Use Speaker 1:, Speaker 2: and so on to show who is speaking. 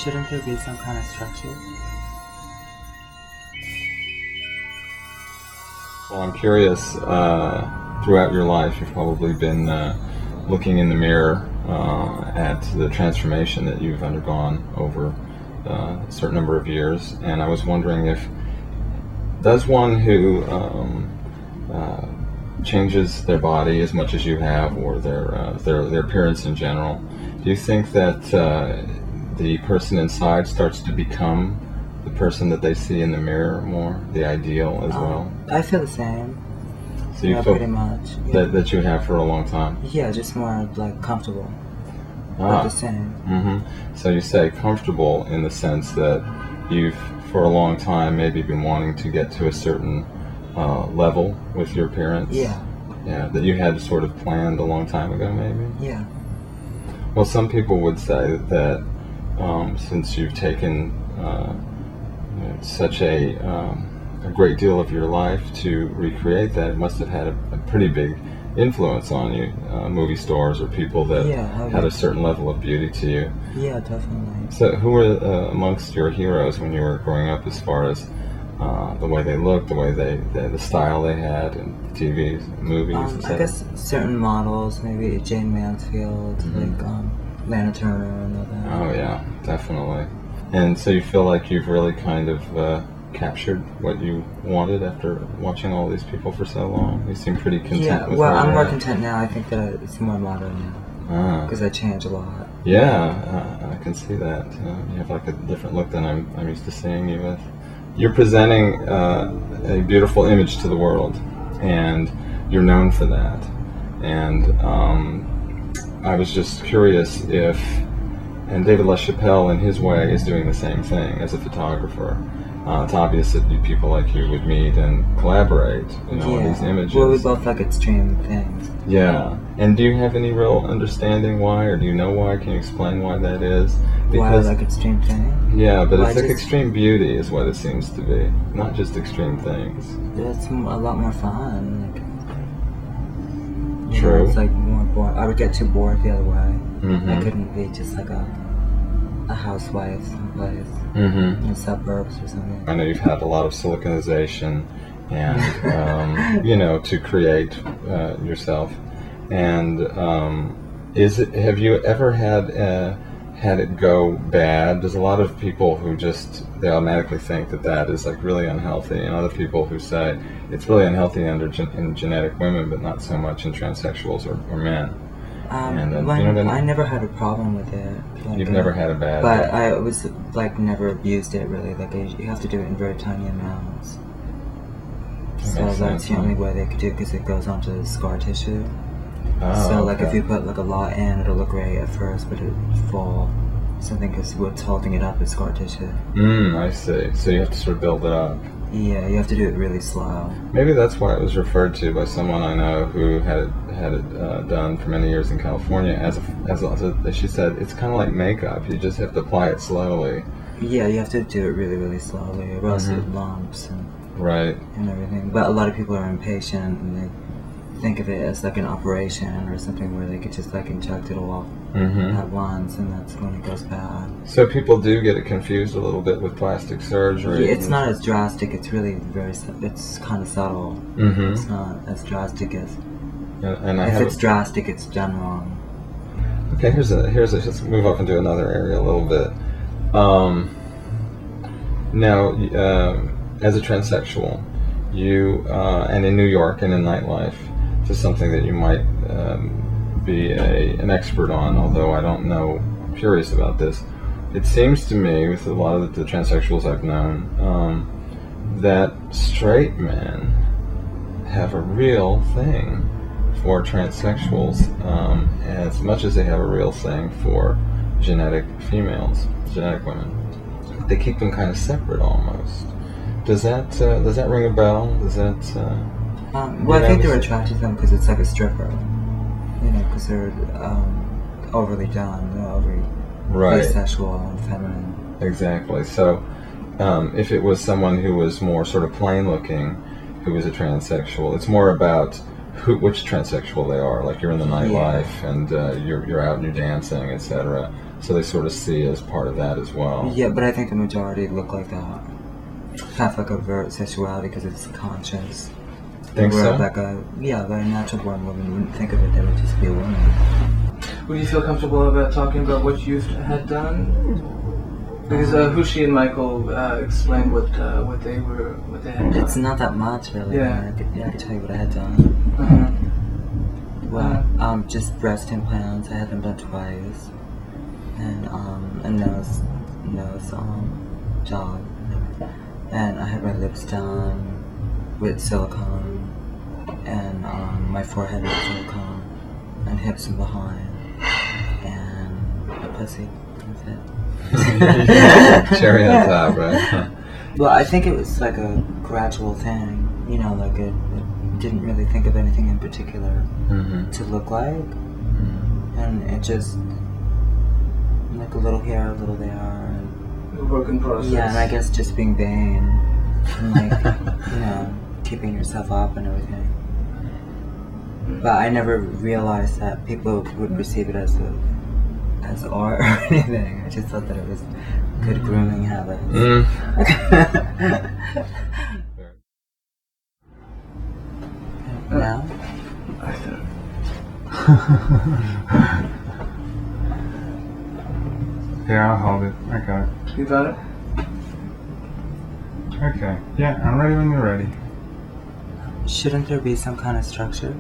Speaker 1: Shouldn't there be some kind of structure?
Speaker 2: Well, I'm curious, throughout your life, you've probably been looking in the mirror at the transformation that you've undergone over a certain number of years, and I was wondering does one who changes their body as much as you have, or their appearance in general, do you think that the person inside starts to become the person that they see in the mirror more, the ideal as well?
Speaker 1: I feel the same.
Speaker 2: So you feel
Speaker 1: pretty much. Yeah.
Speaker 2: that you have for a long time?
Speaker 1: Yeah, just more like comfortable. But the same.
Speaker 2: Mm-hmm. So you say comfortable in the sense that you've, for a long time, maybe been wanting to get to a certain level with your appearance?
Speaker 1: Yeah.
Speaker 2: Yeah, that you had sort of planned a long time ago, maybe?
Speaker 1: Yeah.
Speaker 2: Well, some people would say that since you've taken such a great deal of your life to recreate that, it must have had a pretty big influence on you, movie stars or people that had a certain level of beauty to you.
Speaker 1: Yeah, definitely.
Speaker 2: So who were amongst your heroes when you were growing up, as far as the way they looked, the way the style they had in TV, movies, etc.?
Speaker 1: I guess certain models, maybe Jane Mansfield, like Lana Turner and all that.
Speaker 2: Oh yeah, definitely. And so you feel like you've really kind of captured what you wanted after watching all these people for so long? You seem pretty content with
Speaker 1: well,
Speaker 2: where
Speaker 1: I'm
Speaker 2: you're
Speaker 1: more
Speaker 2: at.
Speaker 1: content now. I think that it's more modern now. Because I change a lot.
Speaker 2: Yeah, I can see that. You have like a different look than I'm used to seeing you with. You're presenting a beautiful image to the world, and you're known for that. And I was just curious and David LaChapelle, in his way, is doing the same thing as a photographer. It's obvious that people like you would meet and collaborate, on these images.
Speaker 1: Well, we both like extreme things.
Speaker 2: Yeah. And do you have any real understanding why, or do you know why? Can you explain why that is?
Speaker 1: Why I like extreme things?
Speaker 2: Yeah, but it's like extreme beauty is what it seems to be, not just extreme things.
Speaker 1: It's a lot more fun.
Speaker 2: True.
Speaker 1: It's like more bored. I would get too bored the other way.
Speaker 2: Mm-hmm.
Speaker 1: I couldn't be just like a housewife someplace in the suburbs or something.
Speaker 2: I know you've had a lot of siliconization and, to create yourself. And have you ever had it go bad? There's a lot of people who they automatically think that is like really unhealthy, and other people who say it's really unhealthy in genetic women, but not so much in transsexuals or men.
Speaker 1: I never had a problem with it.
Speaker 2: You've never had a bad...
Speaker 1: But I was, never abused it, really. You have to do it in very tiny amounts. So that's the only way they could do it, because it goes onto the scar tissue. If you put a lot in, it'll look great at first, but it'll fall. Something, because what's holding it up is scar tissue.
Speaker 2: I see. So you have to sort of build it up.
Speaker 1: Yeah, you have to do it really slow.
Speaker 2: Maybe that's why it was referred to by someone I know who had it done for many years in California as she said, it's kind of like makeup. You just have to apply it slowly.
Speaker 1: Yeah, you have to do it really, really slowly, or else it lumps and everything. But a lot of people are impatient, and they think of it as like an operation or something where they could just inject it all at once, and that's when it goes bad.
Speaker 2: So people do get it confused a little bit with plastic surgery.
Speaker 1: Yeah, it's not as drastic. It's really it's kind of subtle. It's not as drastic as. If it's drastic, it's done wrong.
Speaker 2: Okay, let's move up into another area a little bit. Now, as a transsexual, you and in New York and in nightlife, this is something that you might be an expert on, although I don't know. I'm curious about this. It seems to me, with a lot of the transsexuals I've known, that straight men have a real thing for transsexuals, as much as they have a real thing for genetic women. They keep them kind of separate almost. Does that ring a bell? Does that?
Speaker 1: I think they're attracted to them because it's like a stripper, because they're overly done, overly sexual and feminine.
Speaker 2: Exactly. So, if it was someone who was more sort of plain looking, who was a transsexual, it's more about which transsexual they are. Like you're in the nightlife and you're out and you're dancing, etc. So they sort of see as part of that as well.
Speaker 1: Yeah, but I think the majority look like that. Kind of like overt sexuality because it's conscious.
Speaker 2: Think so?
Speaker 1: Like a natural born woman wouldn't think of it. They would just be a woman.
Speaker 3: Would you feel comfortable about talking about what you had done? Because Hushi and Michael explained what they had done.
Speaker 1: It's not that much, really.
Speaker 3: Yeah.
Speaker 1: I could tell you what I had done. Well, just breast implants. I had them done twice, and a nose job, and I had my lips done with silicone, and my forehead with silicone, and hips and behind, and a pussy. That's it.
Speaker 2: Cherry on top, right?
Speaker 1: Well, I think it was like a gradual thing, like it didn't really think of anything in particular to look like, and it just, like a little here, a little there, and
Speaker 3: a work in process.
Speaker 1: Yeah, and I guess just being vain, and like, keeping yourself up and everything. But I never realized that people would perceive it as art or anything. I just thought that it was good grooming habits. Now?
Speaker 4: Here, I'll hold it. I got it.
Speaker 3: You got it?
Speaker 4: Okay. Yeah, I'm ready when you're ready.
Speaker 1: Shouldn't there be some kind of structure?